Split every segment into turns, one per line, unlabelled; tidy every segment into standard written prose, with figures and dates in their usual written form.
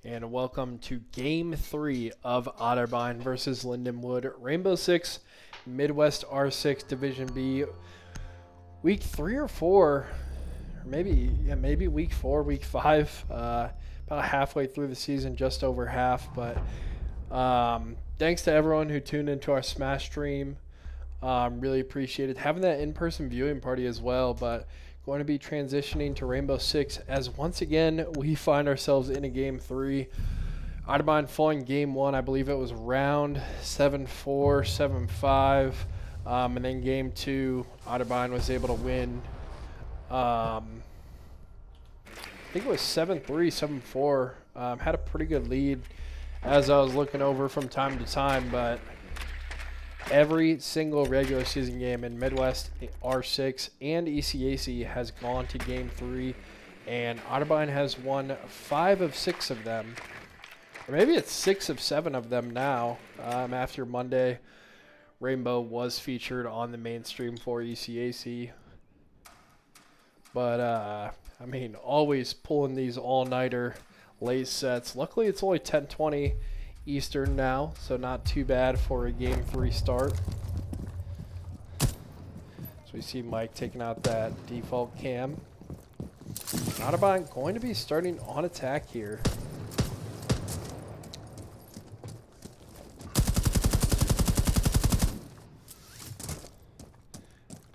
And welcome to Game 3 of Otterbein versus Lindenwood. Rainbow Six, Midwest R6 Division B. Week 3 or 4, or maybe week 4, week 5. About halfway through the season, just over half. But thanks to everyone who tuned into our Smash stream. Really appreciated having that in-person viewing party as well. But going to be transitioning to Rainbow Six as once again we find ourselves in a Game 3. Otterbein falling Game 1, I believe it was round 7-4, 7-5. And then Game 2, Otterbein was able to win. I think it was 7-3, 7-4. Had a pretty good lead as I was looking over from time to time, but every single regular season game in Midwest R6 and ECAC has gone to Game 3, and Otterbein has won 5 of 6 of them. Or maybe it's 6 of 7 of them now. After Monday, Rainbow was featured on the mainstream for ECAC. But, I mean, always pulling these all-nighter late sets. Luckily, it's only 10:20 Eastern now, so not too bad for a Game 3 start. So we see Mike taking out that default cam. Otterbein going to be starting on attack here.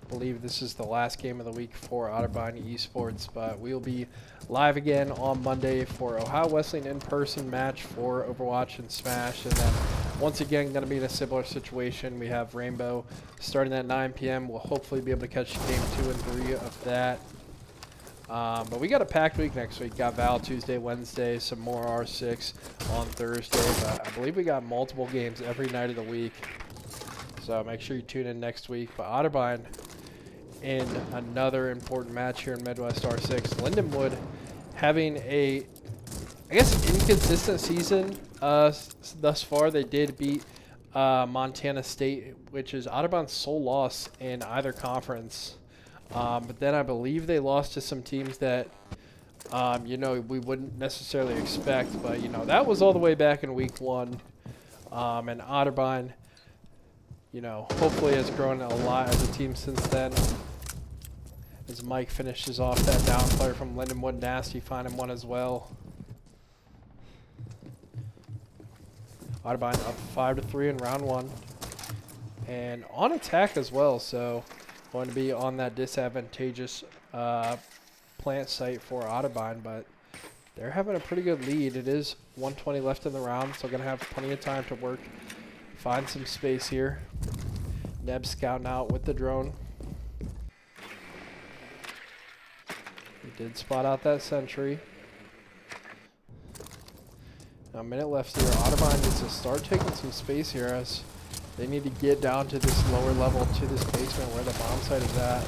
I believe this is the last game of the week for Otterbein Esports, but we'll be live again on Monday for Ohio Wesleyan in-person match for Overwatch and Smash, and then once again going to be in a similar situation. We have Rainbow starting at 9 p.m. We'll hopefully be able to catch Game 2 and 3 of that. But we got a packed week next week. Got Val Tuesday, Wednesday, some more R6 on Thursday, but I believe we got multiple games every night of the week. So make sure you tune in next week. But Otterbein in another important match here in Midwest R6. Lindenwood having a, I guess, inconsistent season thus far. They did beat Montana State, which is Otterbein's sole loss in either conference. But then I believe they lost to some teams that, we wouldn't necessarily expect. But, that was all the way back in week 1. And Otterbein, hopefully has grown a lot as a team since then. As Mike finishes off that down player from Lindenwood, Nasty finding one as well. Otterbein up 5-3 in round 1. And on attack as well, so going to be on that disadvantageous plant site for Otterbein, but they're having a pretty good lead. It is 1:20 left in the round, so going to have plenty of time to work, find some space here. Neb scouting out with the drone. He did spot out that sentry. Now a minute left here. Otterbein needs to start taking some space here as they need to get down to this lower level, to this basement where the bomb site is at.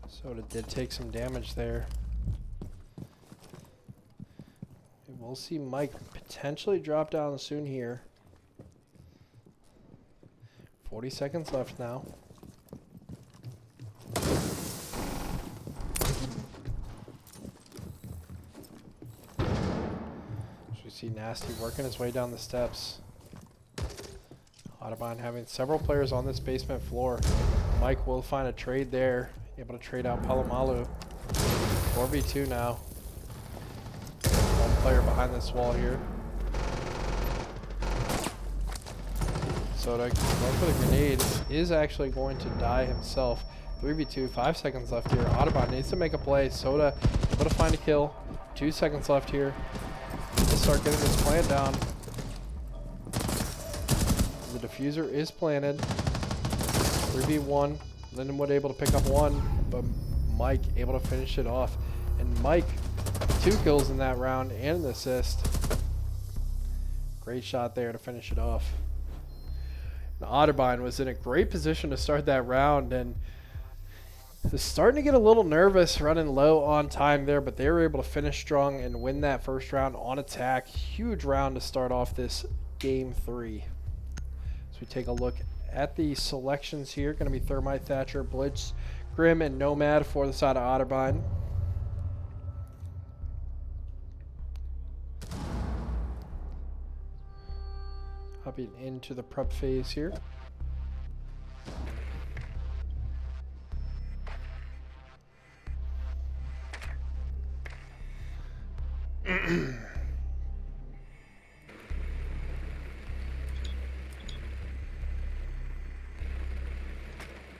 Soda did take some damage there. We'll see Mike potentially drop down soon here. 40 seconds left now. So we see Nasty working his way down the steps. Otterbein having several players on this basement floor. Mike will find a trade there. Able to trade out Palomalu. 4v2 now. One player behind this wall here. Soda going for the grenade, is actually going to die himself. 3v2, 5 seconds left here. Otterbein needs to make a play. Soda able to find a kill. 2 seconds left here. Let's start getting this plant down. The diffuser is planted. 3v1. Lindenwood able to pick up 1, but Mike able to finish it off. And Mike, 2 kills in that round and an assist. Great shot there to finish it off. Otterbein was in a great position to start that round and is starting to get a little nervous running low on time there, but they were able to finish strong and win that first round on attack. Huge round to start off this Game 3. So we take a look at the selections here. Going to be Thermite, Thatcher, Blitz, Grim and Nomad for the side of Otterbein. Hopping into the prep phase here.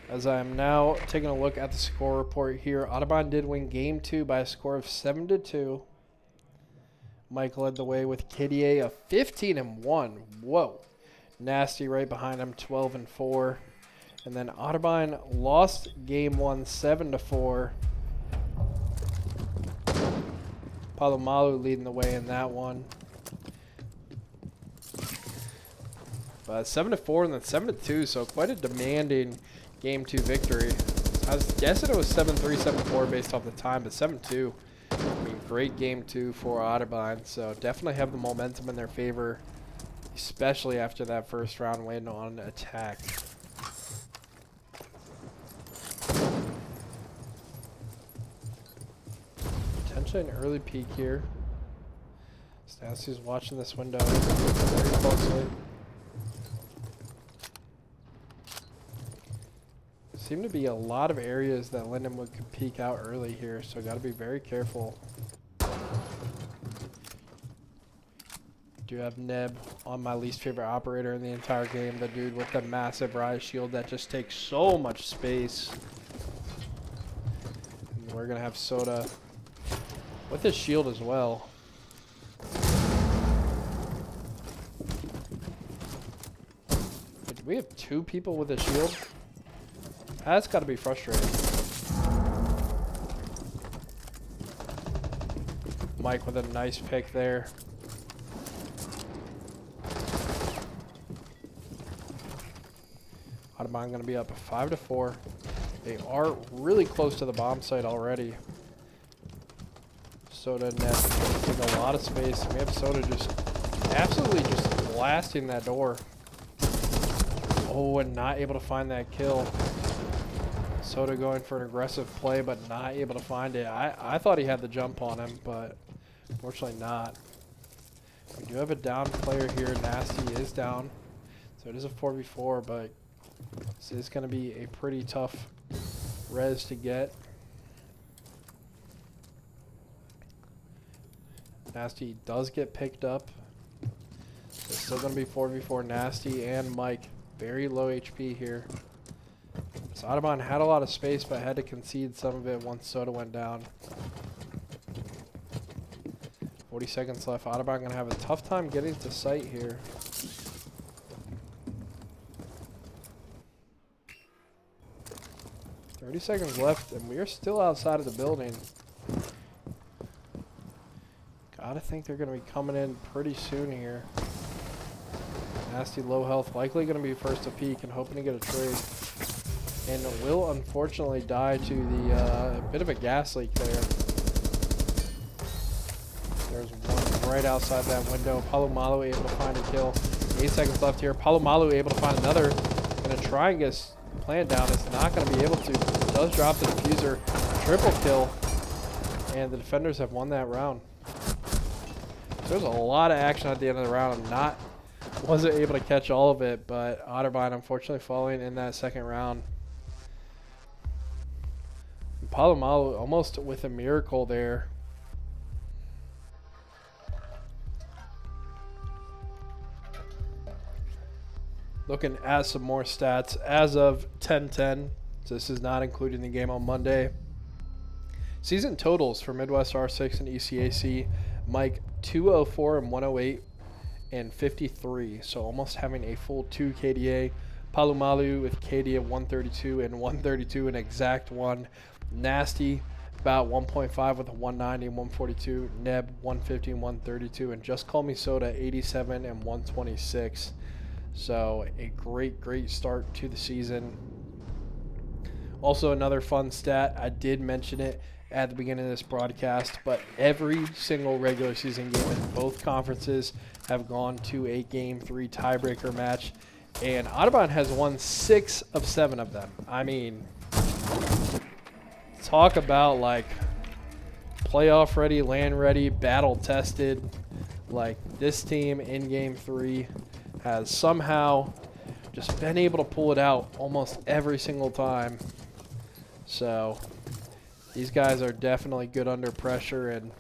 As I am now taking a look at the score report here, Otterbein did win game 2 by a score of 7-2. Mike led the way with KDA of 15-1. Whoa. Nasty right behind him, 12-4. And then Otterbein lost game 1, 7-4. Palomalu leading the way in that one. But 7-4 and then 7-2, so quite a demanding game 2 victory. I was guessing it was 7-3, 7-4 based off the time, but 7-2. I mean, great game 2 for Otterbein, so definitely have the momentum in their favor, especially after that first round win on attack. Potentially an early peek here. Stassi's watching this window very closely. Seem to be a lot of areas that Lindenwood could peek out early here, so got to be very careful. Do have Neb on my least favorite operator in the entire game, the dude with the massive rise shield that just takes so much space. And we're gonna have Soda with his shield as well. Wait, do we have 2 people with a shield? That's got to be frustrating. Mike with a nice pick there. Otterbein going to be up 5-4. They are really close to the bomb site already. Soda and Ned taking a lot of space. We have Soda just absolutely just blasting that door. Oh, and not able to find that kill. Soda going for an aggressive play, but not able to find it. I thought he had the jump on him, but unfortunately not. We do have a down player here. Nasty is down. So it is a 4v4, but this is going to be a pretty tough res to get. Nasty does get picked up. It's still going to be 4v4 Nasty and Mike. Very low HP here. So Otterbein had a lot of space, but had to concede some of it once Soda went down. 40 seconds left. Otterbein going to have a tough time getting to site here. $30 seconds left, and we are still outside of the building. Gotta think they're going to be coming in pretty soon here. Nasty low health, likely going to be first to peek and hoping to get a trade. And will unfortunately die to the bit of a gas leak there. There's one right outside that window. Palomalu able to find a kill. 8 seconds left here. Palomalu able to find another. Going to try and get plant down. It's not going to be able to. Does drop the diffuser. Triple kill. And the defenders have won that round. So there's a lot of action at the end of the round. Wasn't able to catch all of it, but Otterbein unfortunately falling in that second round. Palomalu almost with a miracle there. Looking at some more stats as of 10-10. So this is not including the game on Monday. Season totals for Midwest R6 and ECAC. Mike 204 and 108 and 53. So almost having a full 2 KDA. Palomalu with KDA 132 and 132, an exact one. Nasty about 1.5 with a 190 and 142. Neb 150 and 132. And Just Call Me Soda 87 and 126. So a great start to the season. Also another fun stat, I did mention it at the beginning of this broadcast, but every single regular season game in both conferences have gone to a Game 3 tiebreaker match, and Otterbein has won 6 of 7 of them. I mean, talk about like playoff ready, land ready, battle tested. Like this team in game 3 has somehow just been able to pull it out almost every single time. So these guys are definitely good under pressure and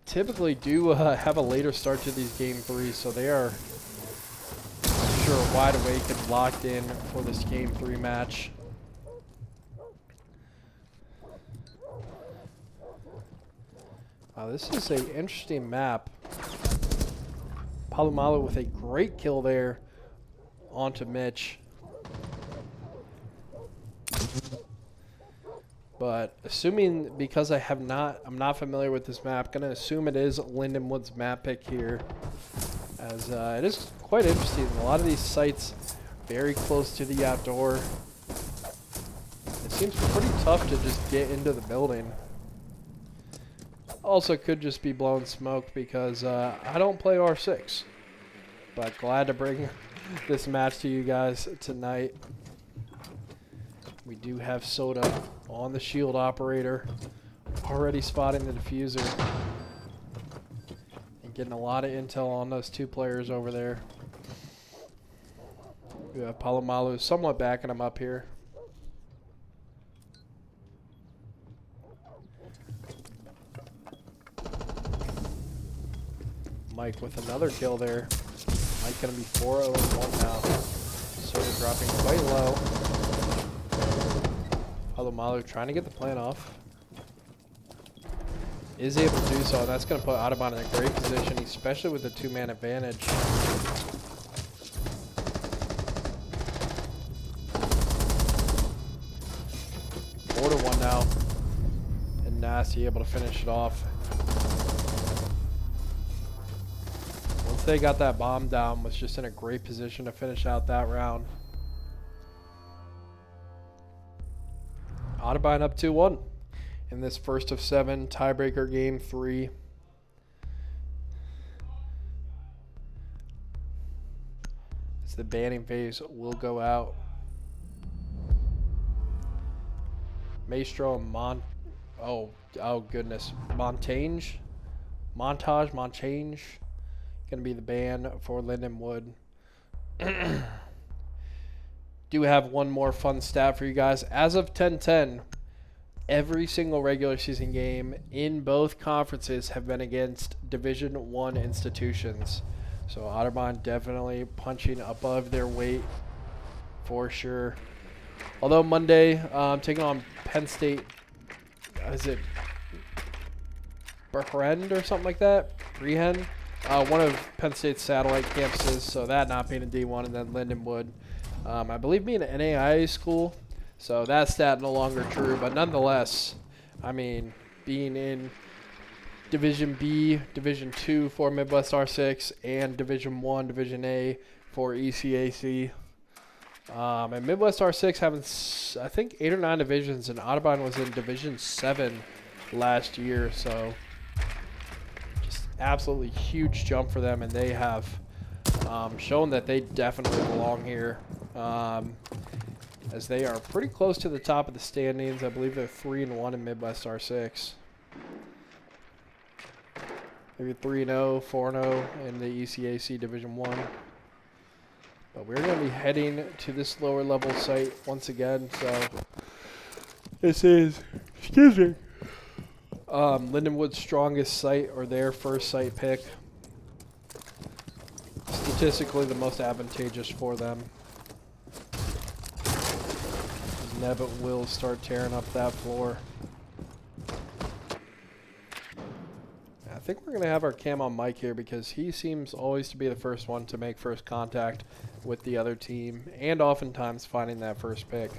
typically do have a later start to these game 3s, so they are, I'm sure, wide awake and locked in for this game 3 match. Wow, this is an interesting map. Palomalu with a great kill there onto Mitch. But assuming, because I'm not familiar with this map, gonna assume it is Lindenwood's map pick here, as it is quite interesting. A lot of these sites very close to the outdoor. It seems pretty tough to just get into the building. Also could just be blowing smoke because I don't play R6. But glad to bring this match to you guys tonight. We do have Soda on the shield operator, already spotting the diffuser. And getting a lot of intel on those 2 players over there. We have Palomalu somewhat backing him up here. Mike with another kill there. Mike gonna be 4-0-1 now. Soda dropping quite low. Palomalu trying to get the plant off. Is able to do so, and that's going to put Otterbein in a great position, especially with the 2-man advantage. 4-1 now. And Nasty able to finish it off. Once they got that bomb down, was just in a great position to finish out that round. Otterbein up 2-1 in this first of 7 tiebreaker game 3. As the banning phase will go out. Maestro and oh goodness, Montage, gonna be the ban for Lindenwood. Do have one more fun stat for you guys. As of 10-10, every single regular season game in both conferences have been against Division 1 institutions. So Otterbein definitely punching above their weight for sure. Although Monday, taking on Penn State, is it Brehend or something like that? Brehend? One of Penn State's satellite campuses, so that not being a D1, and then Lindenwood. I believe being an NAIA school, so that stat no longer true, but nonetheless, I mean, being in Division B, Division 2 for Midwest R6, and Division 1, Division A for ECAC. And Midwest R6 having, I think, 8 or 9 divisions, and Otterbein was in Division 7 last year, so just absolutely huge jump for them, and they have shown that they definitely belong here. As they are pretty close to the top of the standings. I believe they're 3-1 in Midwest R6. Maybe 3-0, 4-0 in the ECAC Division 1. But we're going to be heading to this lower level site once again. So this is, excuse me, Lindenwood's strongest site, or their first site pick. Statistically the most advantageous for them. Nebbit will start tearing up that floor. I think we're going to have our cam on Mike here because he seems always to be the first one to make first contact with the other team, and oftentimes finding that first pick.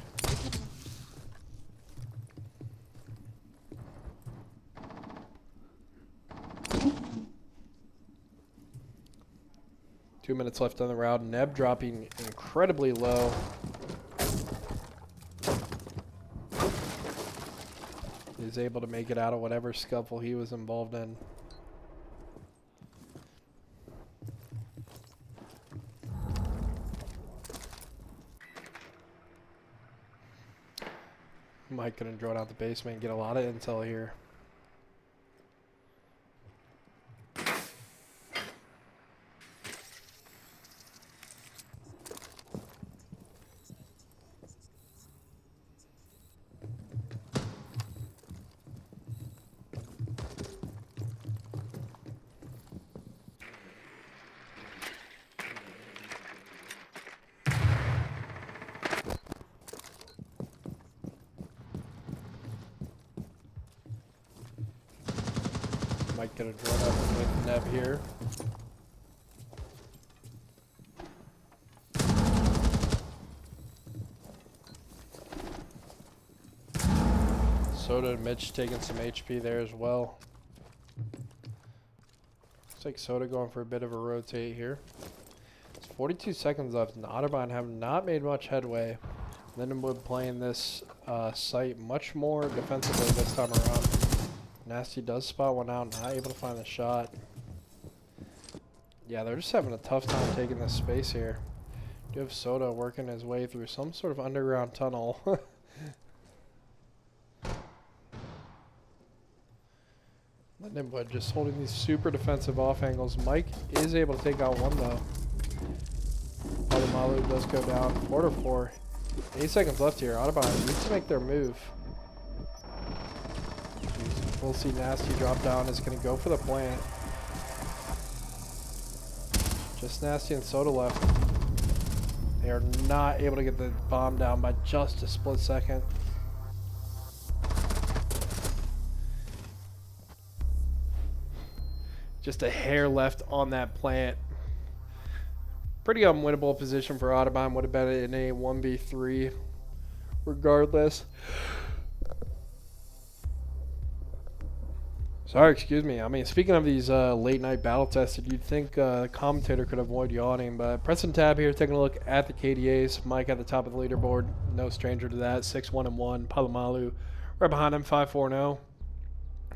Two minutes left on the round. Neb dropping incredibly low. He's able to make it out of whatever scuffle he was involved in. Mike gonna drone out the basement and get a lot of intel here. Mike gonna drone up with Neb here. Soda and Mitch taking some HP there as well. Looks like Soda going for a bit of a rotate here. It's 42 seconds left, and Otterbein have not made much headway. Lindenwood playing this site much more defensively this time around. Nasty does spot one out, not able to find the shot. Yeah, they're just having a tough time taking this space here. You have Soda working his way through some sort of underground tunnel. Lindenwood just holding these super defensive off angles. Mike is able to take out one though. Malu does go down. 4-4. 8 seconds left here. Otterbein needs to make their move. We'll see Nasty drop down. Is going to go for the plant. Just Nasty and Soda left. They are not able to get the bomb down by just a split second. Just a hair left on that plant. Pretty unwinnable position for Otterbein. Would have been in a 1v3 regardless. Sorry, excuse me. I mean, speaking of these late night battle tested, you'd think the commentator could avoid yawning, but pressing tab here, taking a look at the KDAs. Mike at the top of the leaderboard, no stranger to that. 6-1-1. Palomalu right behind him, 5-4-0.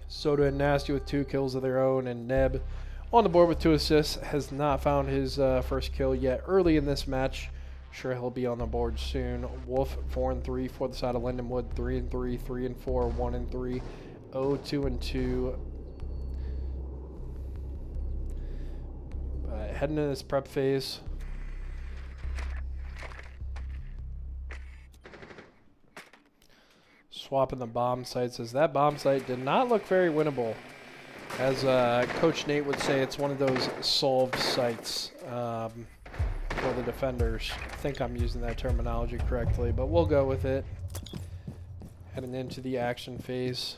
Soda and Nasty with 2 kills of their own, and Neb on the board with 2 assists. Has not found his first kill yet early in this match. Sure he'll be on the board soon. Wolf 4-3 for the side of Lindenwood. 3-3, 3-4, 1-3, 0-2-2. Heading into this prep phase. Swapping the bomb sites, as that bomb site did not look very winnable. As Coach Nate would say, it's one of those solved sites for the defenders. I think I'm using that terminology correctly, but we'll go with it. Heading into the action phase.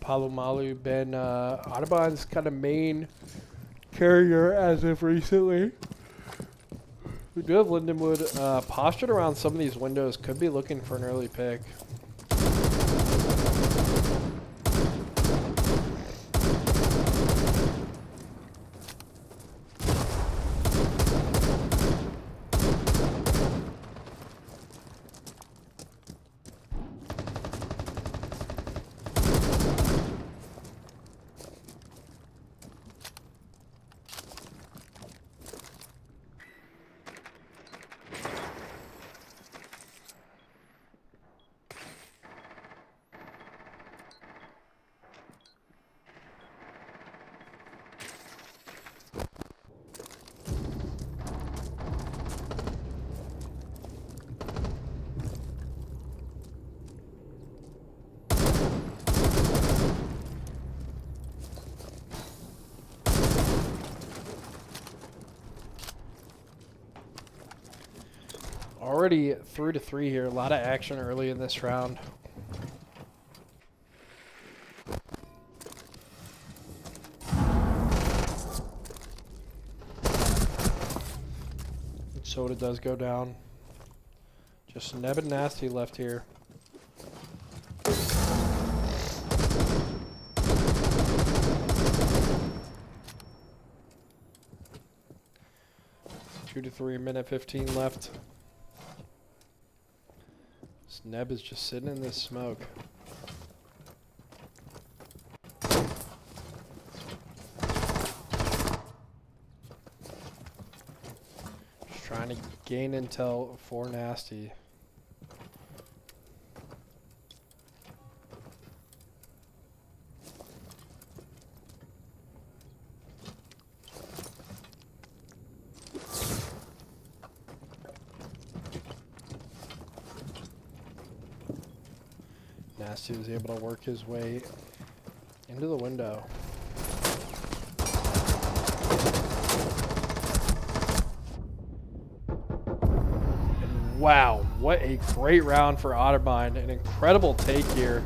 Palomalu been Otterbein's kind of main carrier as of recently. We do have Lindenwood postured around some of these windows. Could be looking for an early pick. Already 3-3 here. A lot of action early in this round. Soda does go down. Just Neb and Nasty left here. Two to 3 minute 15 left. This Neb is just sitting in this smoke. Just trying to gain intel for Nasty. Nasty was able to work his way into the window. And wow, what a great round for Otterbein. An incredible take here.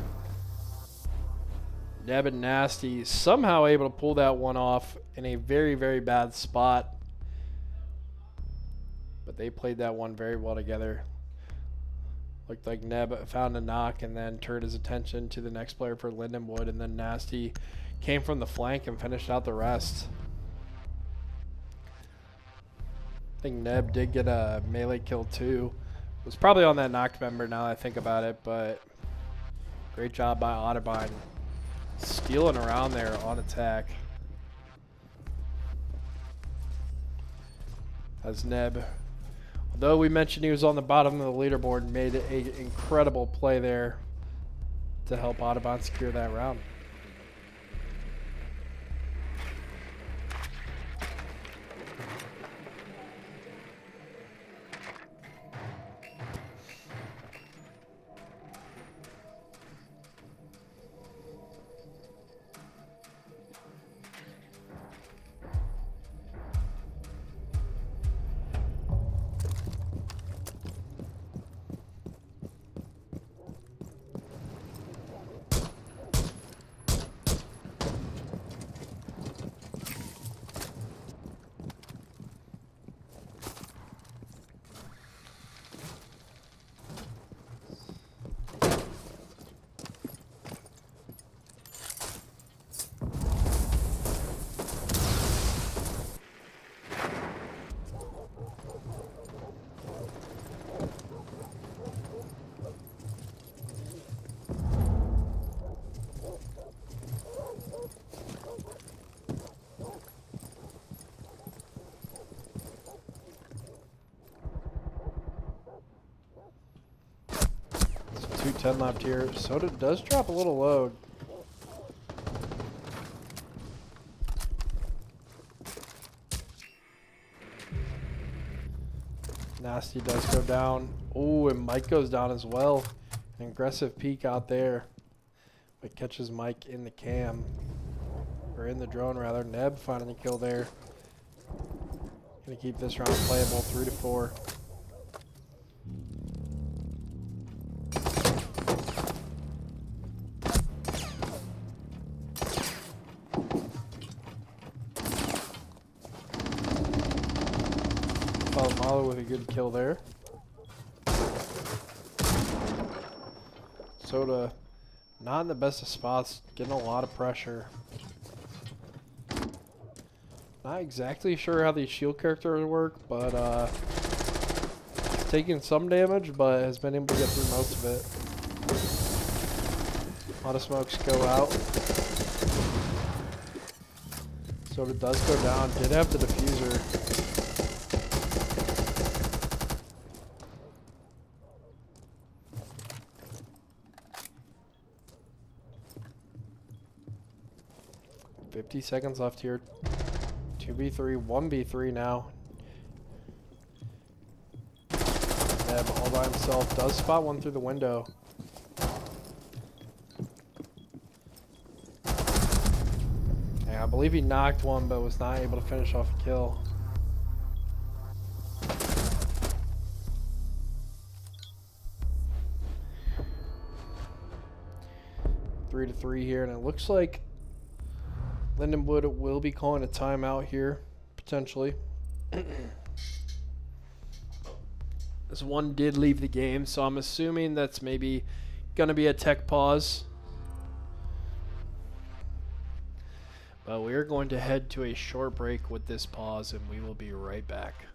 Neb and Nasty somehow able to pull that one off in a very, very bad spot. But they played that one very well together. Looked like Neb found a knock and then turned his attention to the next player for Lindenwood, and then Nasty came from the flank and finished out the rest. I think Neb did get a melee kill too. Was probably on that knocked member now that I think about it, but great job by Otterbein. Stealing around there on attack. As Neb, although we mentioned he was on the bottom of the leaderboard, made an incredible play there to help Otterbein secure that round. So 210 left here. Soda does drop a little load. Nasty does go down. Oh, and Mike goes down as well. An aggressive peek out there. But catches Mike in the cam. Or in the drone, rather. Neb finding the kill there. Gonna keep this round playable, 3-4. Malo with a good kill there. Soda not in the best of spots, getting a lot of pressure. Not exactly sure how these shield characters work, but he's taking some damage, but has been able to get through most of it. A lot of smokes go out. Soda does go down, did have the diffuser. Seconds left here. 2v3, 1v3 now. Neb all by himself does spot one through the window. Yeah, I believe he knocked one, but was not able to finish off a kill. Three to three here, and it looks like Lindenwood will be calling a timeout here, potentially. This one did leave the game, so I'm assuming that's maybe going to be a tech pause. But we are going to head to a short break with this pause, and we will be right back.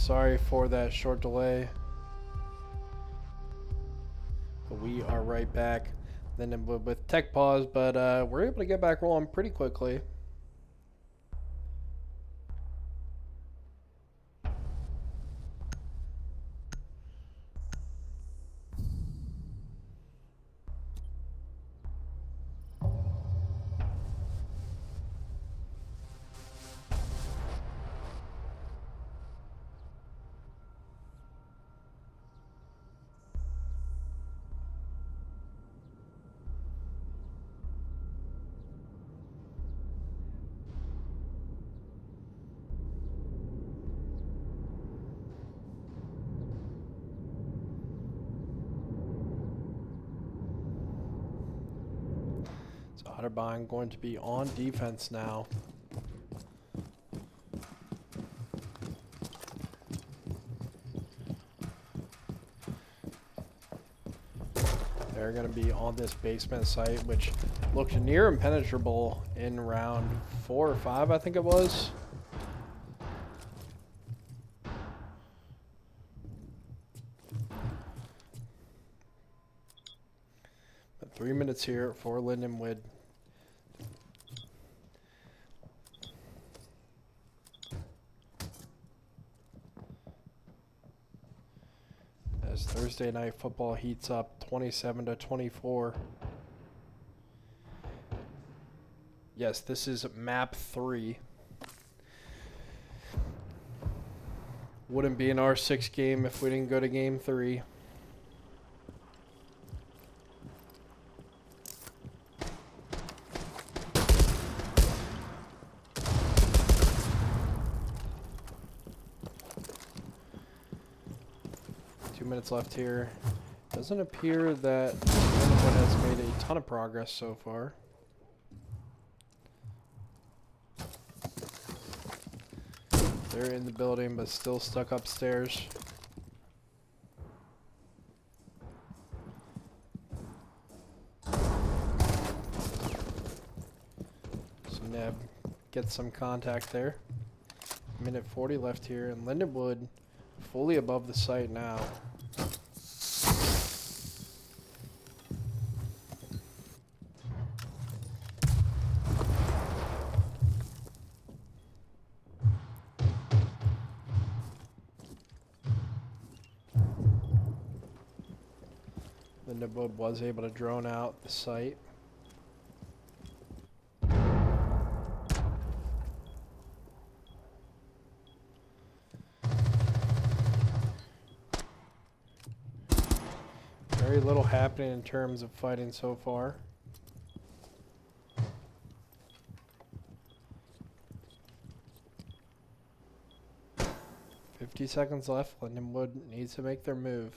Sorry for that short delay. But we are right back. Then with tech pause, but we're able to get back rolling pretty quickly. So Otterbein going to be on defense now. They're going to be on this basement site, which looked near impenetrable in round 4 or 5, I think it was. But 3 minutes here for Lindenwood. As Thursday night football heats up 27-24. Yes, this is map 3. Wouldn't be an R6 game if we didn't go to game 3. Minutes left here. Doesn't appear that anyone has made a ton of progress so far. They're in the building but still stuck upstairs. So Neb gets some contact there. Minute 40 left here, and Lindenwood fully above the site now. Lindenwood was able to drone out the site. Very little happening in terms of fighting so far. $50 seconds left. Lindenwood needs to make their move.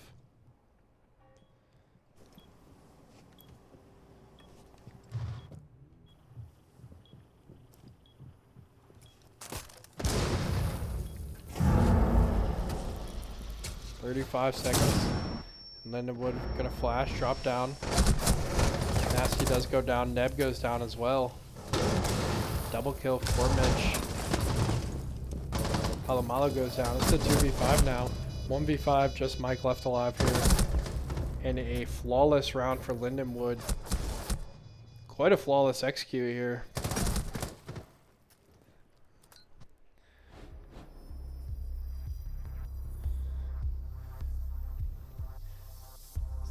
$35 seconds. Lindenwood gonna flash, drop down. Nasty does go down. Neb goes down as well. Double kill for Mitch. Palomalo goes down. It's a 2v5 now. 1v5, just Mike left alive here. And a flawless round for Lindenwood. Quite a flawless execute here.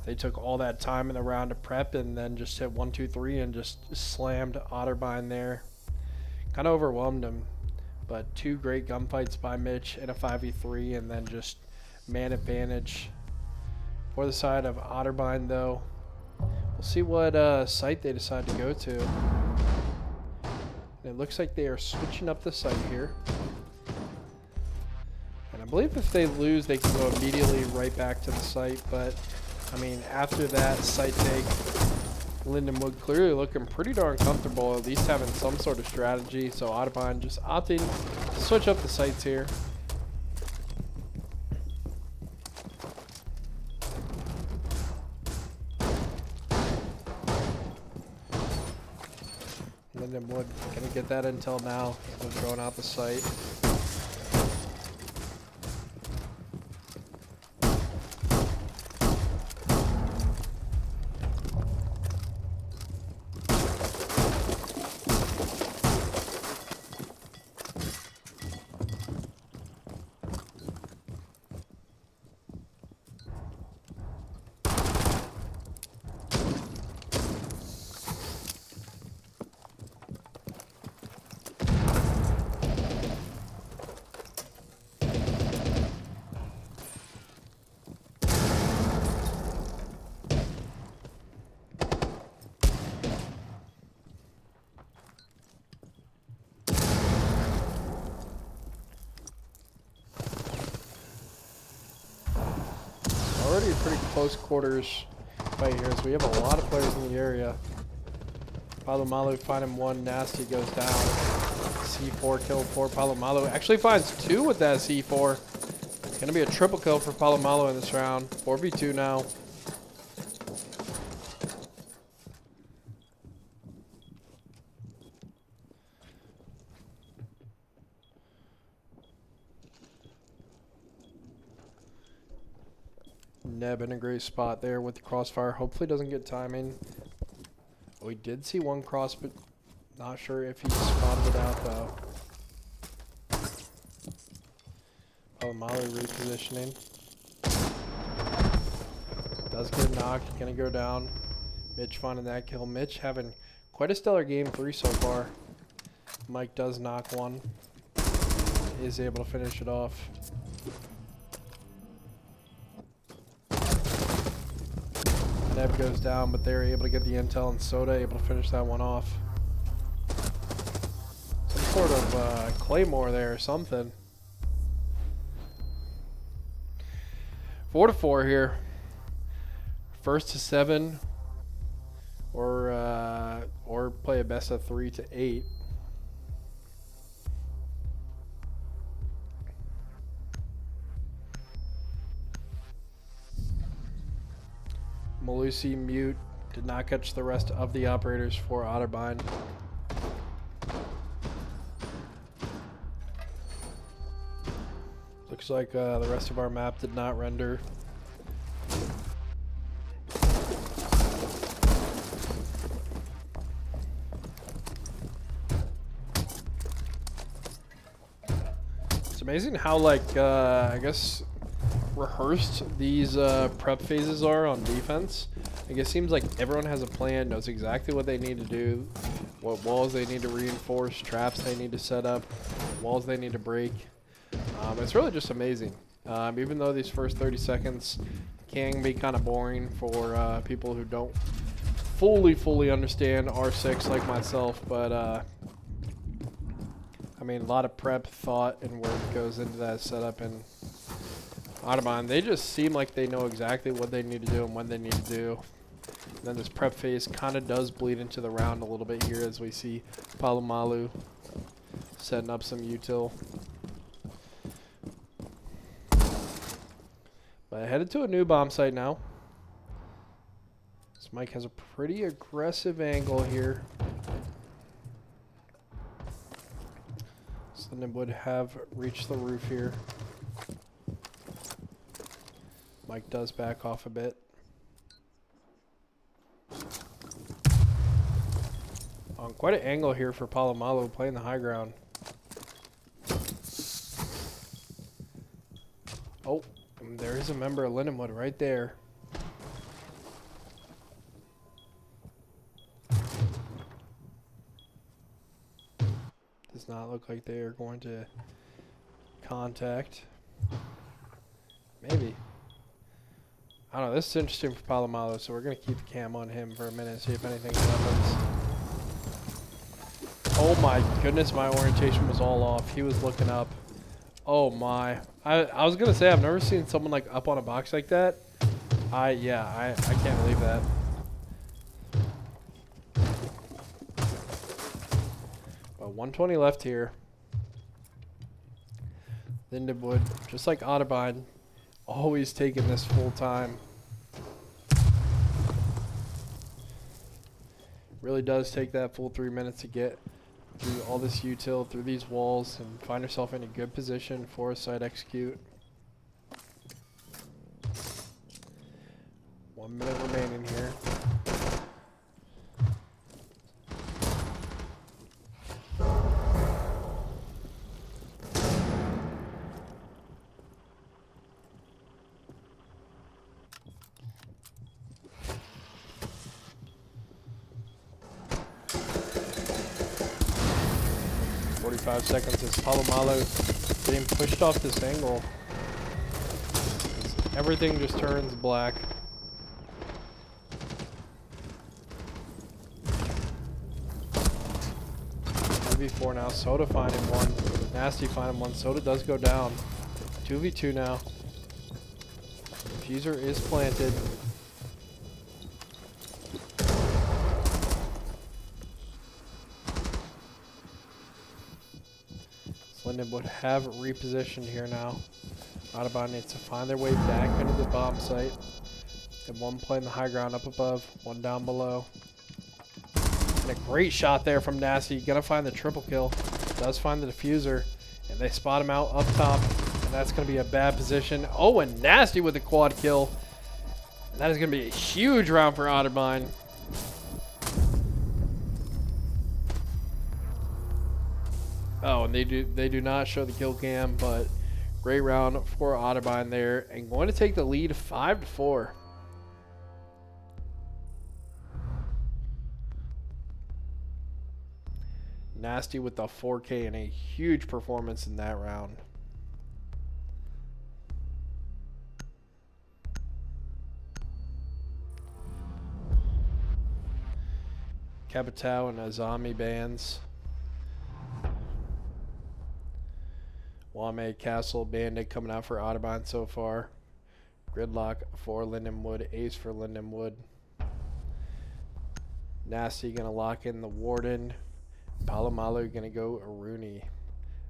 They took all that time in the round to prep and then just hit 1, 2, 3 and just slammed Otterbein there. Kind of overwhelmed him, but 2 great gunfights by Mitch in a 5v3 and then just man advantage for the side of Otterbein though. We'll see what site they decide to go to. And it looks like they are switching up the site here. And I believe if they lose, they can go immediately right back to the site, but I mean, after that site take, Lindenwood clearly looking pretty darn comfortable, at least having some sort of strategy. So Otterbein just opting to switch up the sites here. Lindenwood gonna get that intel now. We're throwing out the site. already a pretty close quarters fight here, so we have a lot of players in the area. Palomalu finding one. Nasty goes down. C4 kill for Palomalu. Actually finds two with that C4. It's going to be a triple kill for Palomalu in this round. 4v2 now. Neb in a great spot there with the crossfire. Hopefully doesn't get timing. We did see one cross, but not sure if he spotted it out though. Palomalu repositioning. Does get knocked, gonna go down. Mitch finding that kill. Mitch having quite a stellar game 3 so far. Mike does knock one. Is able to finish it off. Neb goes down, but they're able to get the intel, and Soda able to finish that one off. Some sort of claymore there or something. 4-4 here. First to 7, or play a best of 3 to 8. Malusi mute, did not catch the rest of the operators for Otterbein. Looks like the rest of our map did not render. It's amazing how, like, I guess rehearsed these prep phases are on defense. Like, it seems like everyone has a plan, knows exactly what they need to do, what walls they need to reinforce, traps they need to set up, walls they need to break. It's really just amazing. Even though these first 30 seconds can be kind of boring for people who don't fully understand R6 like myself, but I mean, a lot of prep, thought, and work goes into that setup, and Otterbein, they just seem like they know exactly what they need to do and when they need to do. And then this prep phase kind of does bleed into the round a little bit here as we see Palomalu setting up some util. But headed to a new bomb site now. This Mike has a pretty aggressive angle here. So Lindenwood have reached the roof here. Mike does back off a bit. Quite an angle here for Palomalu playing the high ground. Oh, and there is a member of Lindenwood right there. Does not look like they are going to contact. Maybe. I don't know, this is interesting for Palomalu, so we're going to keep the cam on him for a minute and see if anything happens. Oh my goodness, my orientation was all off. He was looking up. Oh my. I was going to say, I've never seen someone like up on a box like that. I can't believe that. But 120 left here. Lindenwood, just like Otterbein, always taking this full time. Really does take that full 3 minutes to get through all this util, through these walls, and find yourself in a good position for a site execute. 1 minute remaining here. Seconds as Palomalu getting pushed off this angle. Everything just turns black. v4 now. Soda finding one. Nasty finding one. Soda does go down. 2v2 now. If Diffuser is planted. Lindenwood have repositioned here now. Otterbein needs to find their way back into the bomb site. Have one playing the high ground up above, one down below. And a great shot there from Nasty. Gonna find the triple kill. Does find the diffuser. And they spot him out up top. And that's gonna be a bad position. Oh, and Nasty with the quad kill. And that is gonna be a huge round for Otterbein. Oh, and they do not show the kill cam, but great round for Otterbein there, and going to take the lead 5-4. Nasty with the 4K and a huge performance in that round. Capitao and Azami bands. Wame, Castle, Bandit coming out for Otterbein so far. Gridlock for Lindenwood, Ace for Lindenwood. Nasty gonna lock in the Warden. Palomalu gonna go Aruni.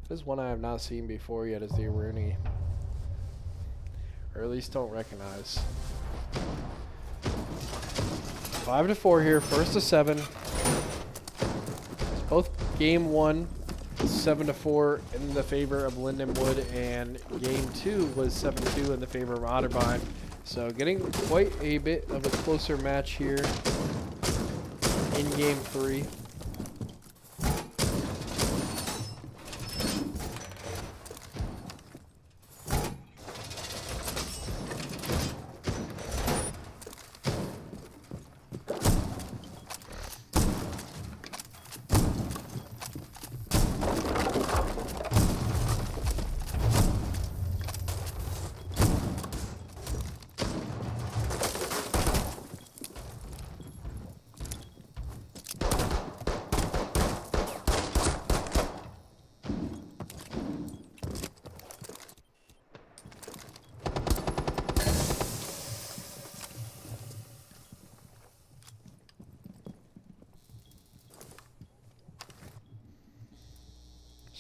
This is one I have not seen before yet, is the Aruni. Or at least don't recognize. 5-4 here, first to 7. It's both game 1. 7-4 in the favor of Lindenwood, and game 2 was 7-2 in the favor of Otterbein. So getting quite a bit of a closer match here in game 3.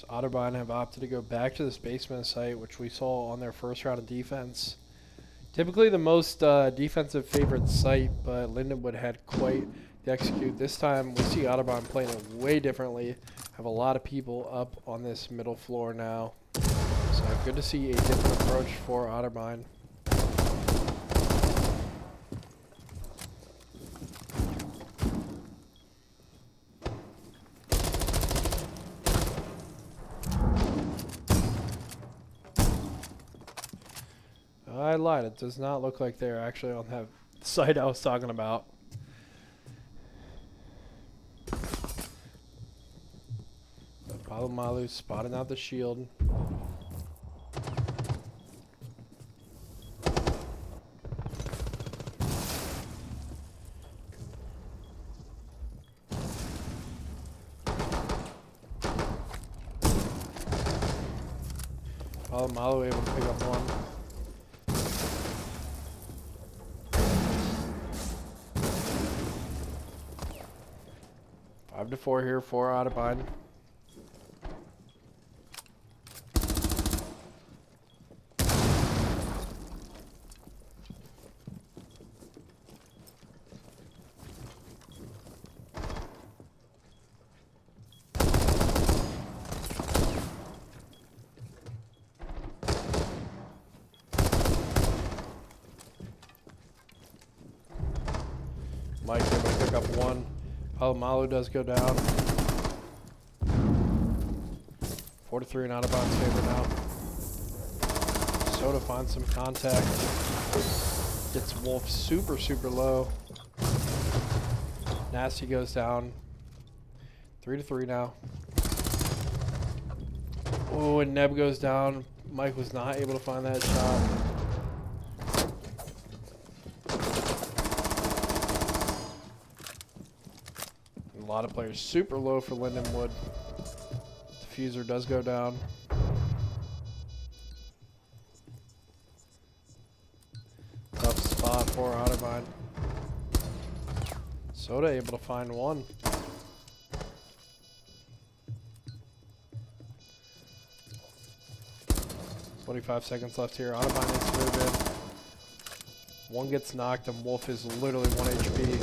Otterbein have opted to go back to this basement site, which we saw on their first round of defense. Typically the most defensive favorite site, but Lindenwood had quite the execute. This time we see Otterbein playing it way differently. Have a lot of people up on this middle floor now. So good to see a different approach for Otterbein. I lied. It does not look like they're actually on that site I was talking about. Palomalu spotting out the shield. Palomalu able to pick up one. To 4 here for Otterbein. Mike able to pick up one. Palomalu does go down. 4-3 in Otterbein's favor now. Soda finds some contact. Gets Wolf super low. Nasty goes down. 3-3 now. Oh, and Neb goes down. Mike was not able to find that shot. A lot of players super low for Lindenwood. Diffuser does go down. for Otterbein. Soda able to find one. $25 left here. Otterbein needs to move in. One gets knocked and Wolf is literally 1 HP.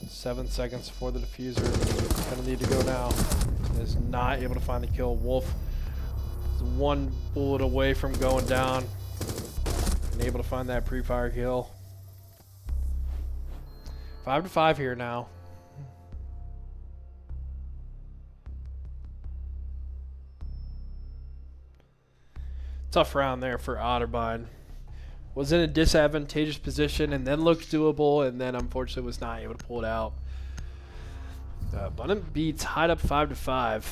7 seconds for the diffuser. Gonna need to go now. Is not able to find the kill. Wolf is 1 bullet away from going down. And able to find that pre-fire kill. 5-5 here now. Tough round there for Otterbein. Was in a disadvantageous position and then looked doable, and then unfortunately was not able to pull it out. Bunham B tied up 5-5.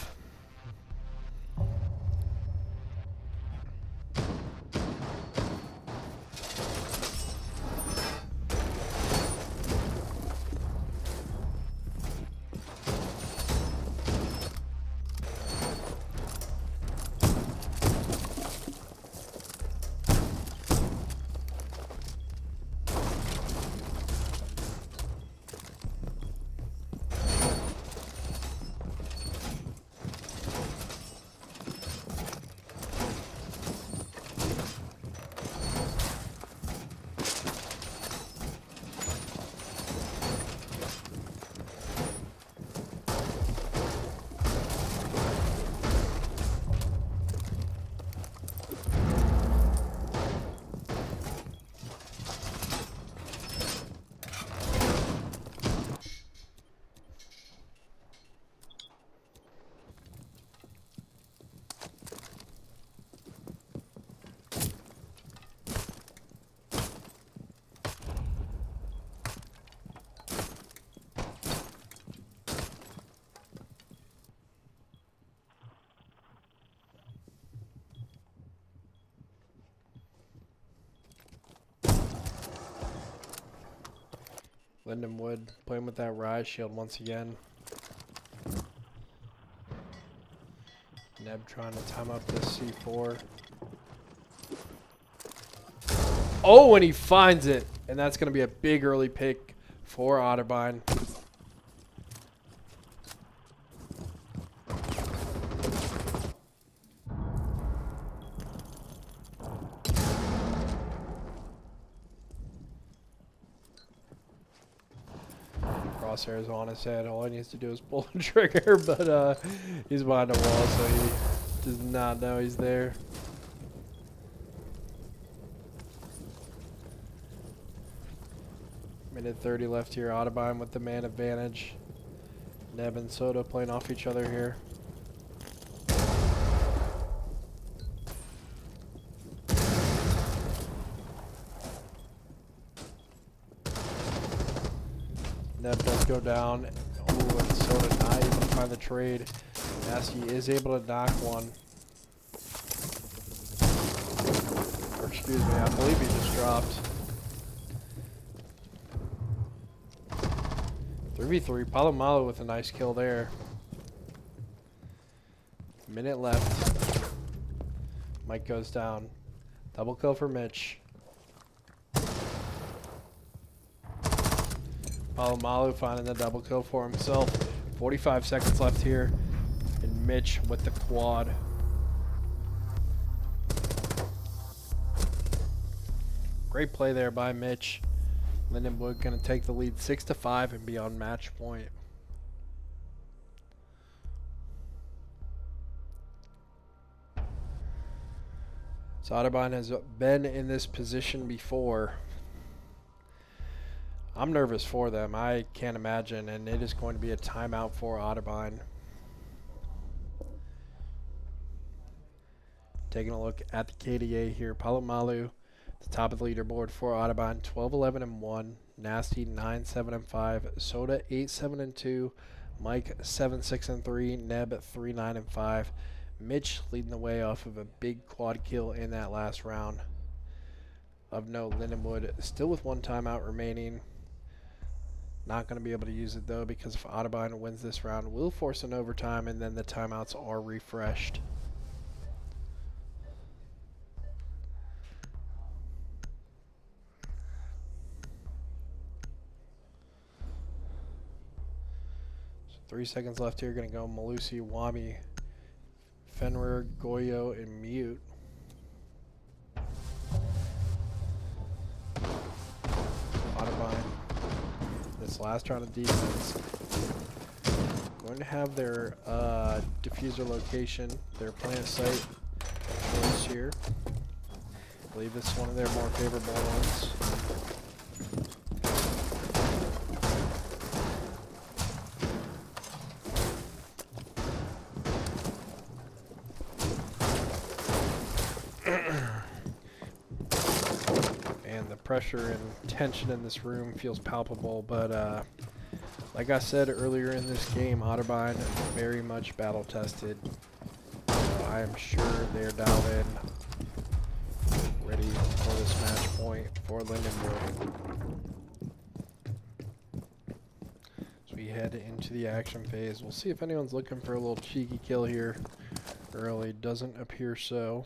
Lindenwood playing with that Rise Shield once again. Neb trying to time up this C4. Oh, and he finds it. And that's going to be a big early pick for Otterbein. Crosshairs on his head. All he needs to do is pull the trigger, but he's behind a wall, so he does not know he's there. Minute 30 left here. Otterbein with the man advantage. Neb and Soda playing off each other here. Neb does go down. Oh, and Soda not able to find the trade. Nasty is able to knock one. Or excuse me, I believe he just dropped. 3v3, Palomalu with a nice kill there. Minute left. Mike goes down. Double kill for Mitch. Palomalu finding the double kill for himself. 45 seconds left here. And Mitch with the quad. Great play there by Mitch. Lindenwood going to take the lead 6-5 and be on match point. So Otterbein has been in this position before. I'm nervous for them. I can't imagine, and it is going to be a timeout for Otterbein. Taking a look at the KDA here. Palomalu, the top of the leaderboard for Otterbein, 12-11-1. Nasty 9-7-5. Soda 8-7-2. Mike 7-6-3. Neb 3-9-5. Mitch leading the way off of a big quad kill in that last round. Of note, Lindenwood still with one timeout remaining. Not going to be able to use it though, because if Otterbein wins this round, we'll force an overtime and then the timeouts are refreshed. 3 seconds left here. Gonna go Malusi, Wami, Fenrir, Goyo, and Mute. Otterbein. This last round of defense. Going to have their diffuser location, their plant site choice here. I believe this is one of their more favorable ones. And the pressure and tension in this room feels palpable, but like I said earlier in this game, Otterbein very much battle tested. I am sure they're dialed in, ready for this match point for Lindenwood. So we head into the action phase. We'll see if anyone's looking for a little cheeky kill here early. Doesn't appear so.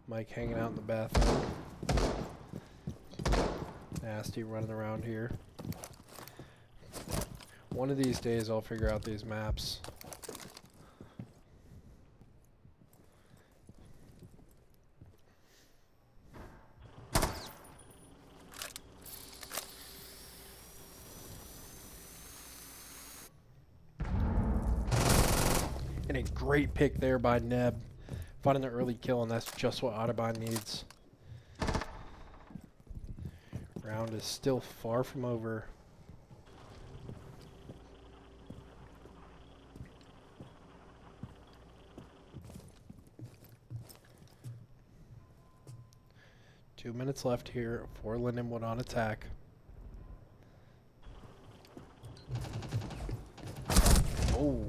Mike hanging out in the bathroom. Nasty running around here. One of these days I'll figure out these maps. And a great pick there by Neb. Finding the early kill, and that's just what Otterbein needs. Round is still far from over. Two minutes left here for Lindenwood on attack. Oh,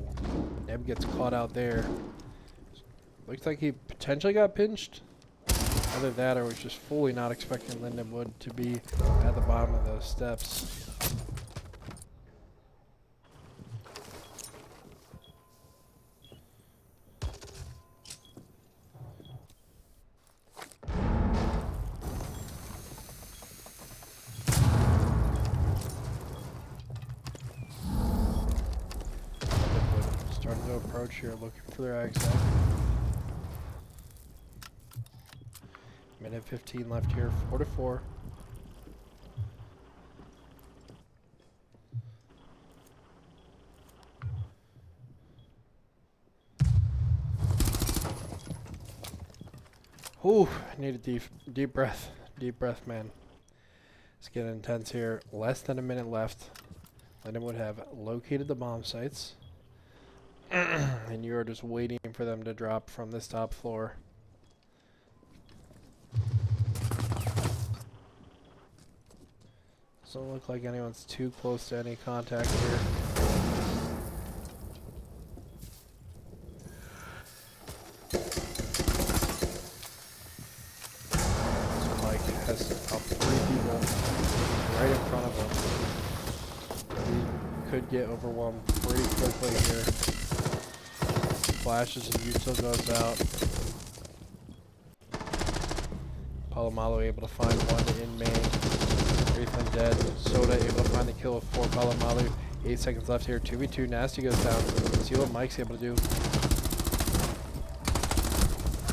Neb gets caught out there. Looks like he potentially got pinched. Either that or was just fully not expecting Lindenwood to be at the bottom of those steps. Starting to approach here, looking for their exit. Minute 15 left here, 4-4. Ooh, I need a deep breath. Deep breath, man. It's getting intense here. Less than a minute left. Lindenwood have located the bomb sites. And you're just waiting for them to drop from this top floor. Doesn't look like anyone's too close to any contact here. So Mike has about 3 people right in front of him. He could get overwhelmed pretty quickly here. Flashes and Util goes out. Palomalu able to find one in main. Wraithman dead. Soda able to find the kill for Palomalu. 8 seconds left here. 2v2. Nasty goes down. See what Mike's able to do.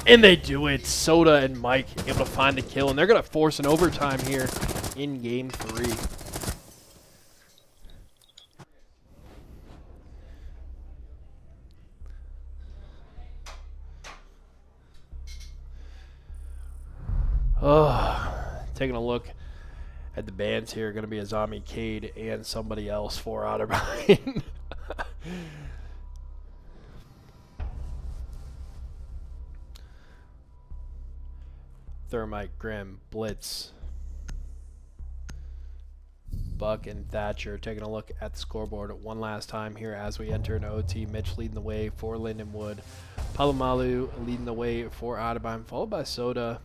And they do it. Soda and Mike able to find the kill. And they're going to force an overtime here in game 3. Taking a look at the bands here, going to be a Azami Cade and somebody else for Otterbein. Thermite, Grim, Blitz, Buck, and Thatcher. Taking a look at the scoreboard one last time here as we enter an OT. Mitch leading the way for Lindenwood. Palomalu leading the way for Otterbein, followed by Soda,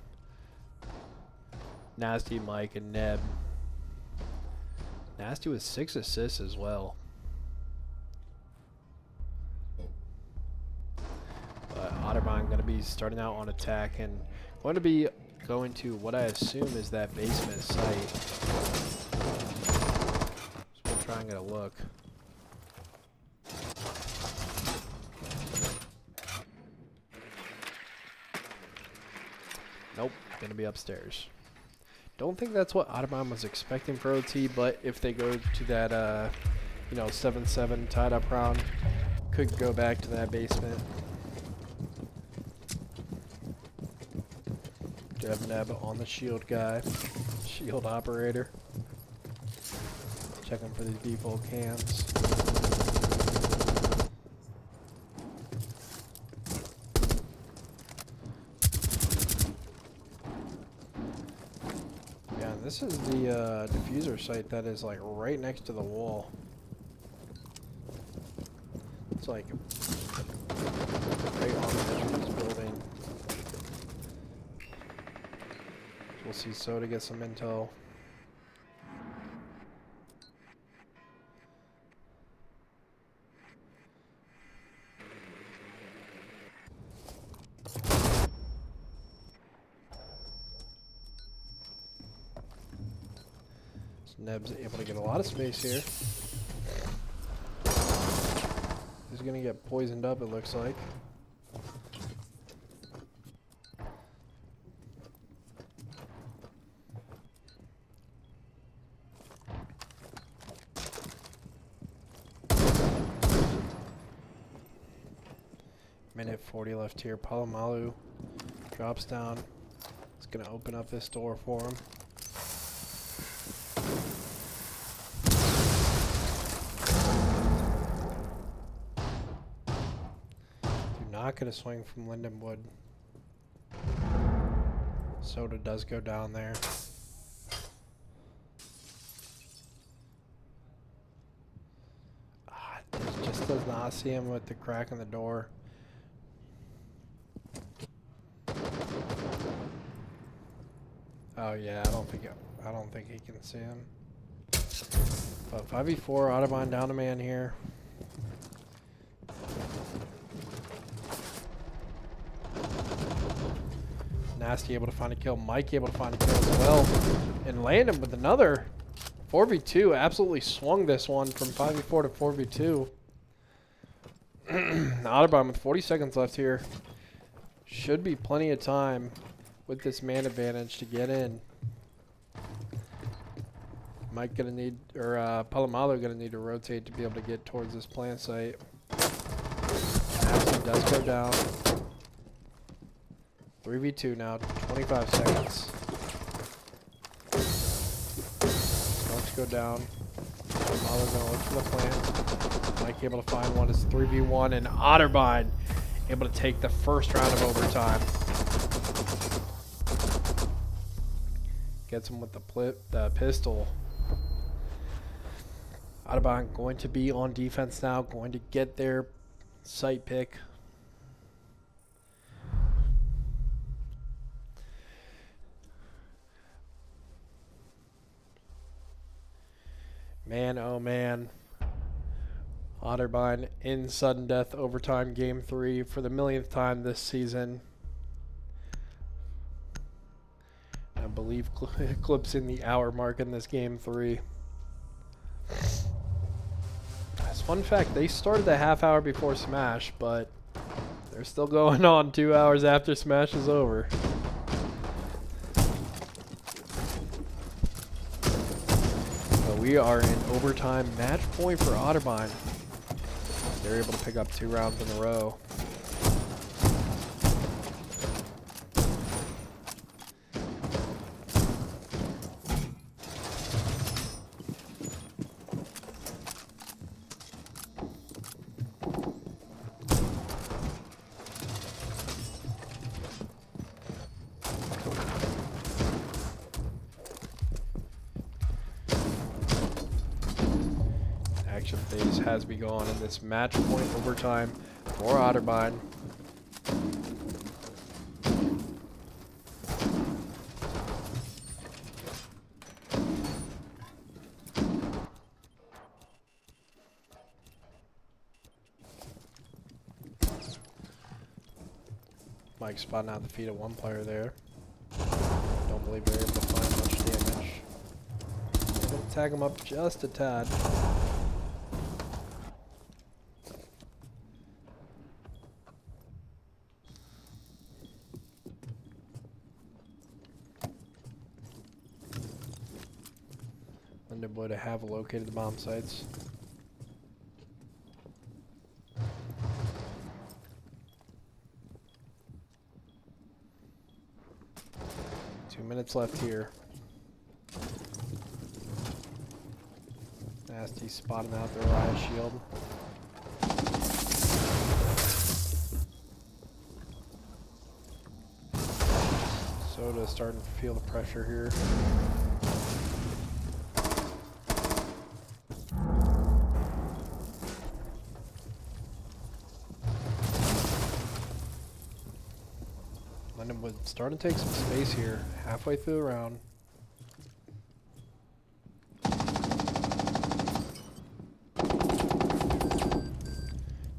Nasty, Mike, and Neb. Nasty with 6 assists as well. But Otterbein going to be starting out on attack and going to be going to what I assume is that basement site. So we'll try and get a look. Nope, gonna be upstairs. Don't think that's what Otterbein was expecting for OT, but if they go to that, you know, 7-7 tied up round, could go back to that basement. Do have Neb on the shield guy, shield operator. Checking for these default cams. Yeah, this is the diffuser site that is like right next to the wall. It's like right on the edge of this building. We'll see Soda get some intel. Neb's able to get a lot of space here. He's gonna get poisoned up, it looks like. Minute 40 left here. Palomalu drops down. It's gonna open up this door for him. Not going to swing from Lindenwood. Soda does go down there. Just does not see him with the crack in the door. Oh yeah, I don't think he can see him. But 5v4, Otterbein down a man here. Nasty able to find a kill. Mike able to find a kill as well. And Landon with another 4v2. Absolutely swung this one from 5v4 to 4v2. Otterbein with 40 seconds left here. Should be plenty of time with this man advantage to get in. Mike gonna need, or Palomalu gonna need to rotate to be able to get towards this plant site. Nasty does go down. 3v2 now, 25 seconds. Smokes go down. Palomalu gonna look for the plant. Mike able to find one. It's 3v1, and Otterbein able to take the first round of overtime. Gets him with the pistol. Otterbein going to be on defense now, going to get their site pick. Man, oh man. Otterbein in sudden death overtime game 3 for the millionth time this season. I believe eclipsing the hour mark in this game 3. As fun fact, they started a half hour before Smash, but they're still going on 2 hours after Smash is over. We are in overtime. Match point for Otterbein. They're able to pick up 2 rounds in a row. Action phase has begun in this match point overtime for Otterbein. Mike spotting out the feet of one player there. Don't believe they're able to find much damage. Able to tag him up just a tad. Lindenwood have located the bomb sites. Minutes left here. Nasty spotting out their riot shield. Soda starting to feel the pressure here. Lindenwood starting to take some space here, halfway through the round.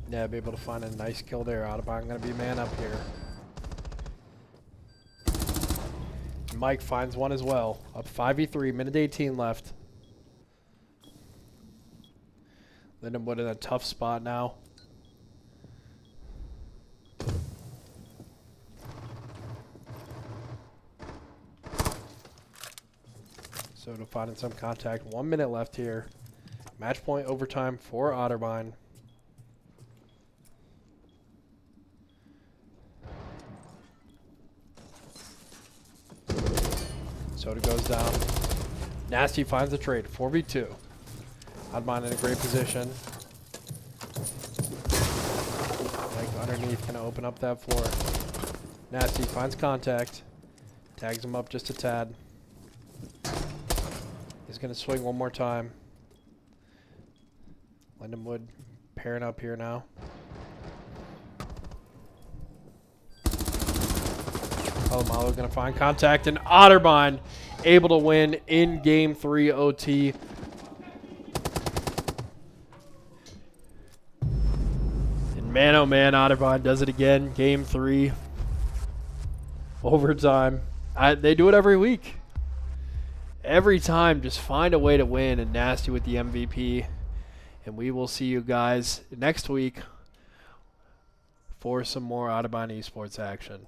Yeah, be able to find a nice kill there. Otterbein going to be man up here. Mike finds one as well. Up 5v3, minute 18 left. Lindenwood in a tough spot now. Soda finding some contact. 1 minute left here. Match point overtime for Otterbein. Soda goes down. Nasty finds the trade. 4v2. Otterbein in a great position. Like underneath, gonna open up that floor. Nasty finds contact. Tags him up just a tad. He's going to swing one more time. Lindenwood pairing up here now. Palomalo going to find contact, and Otterbein able to win in Game 3 OT. And man, oh man, Otterbein does it again. Game 3. Overtime. They do it every week. Every time, just find a way to win, and Nasty with the MVP. And we will see you guys next week for some more Otterbein esports action.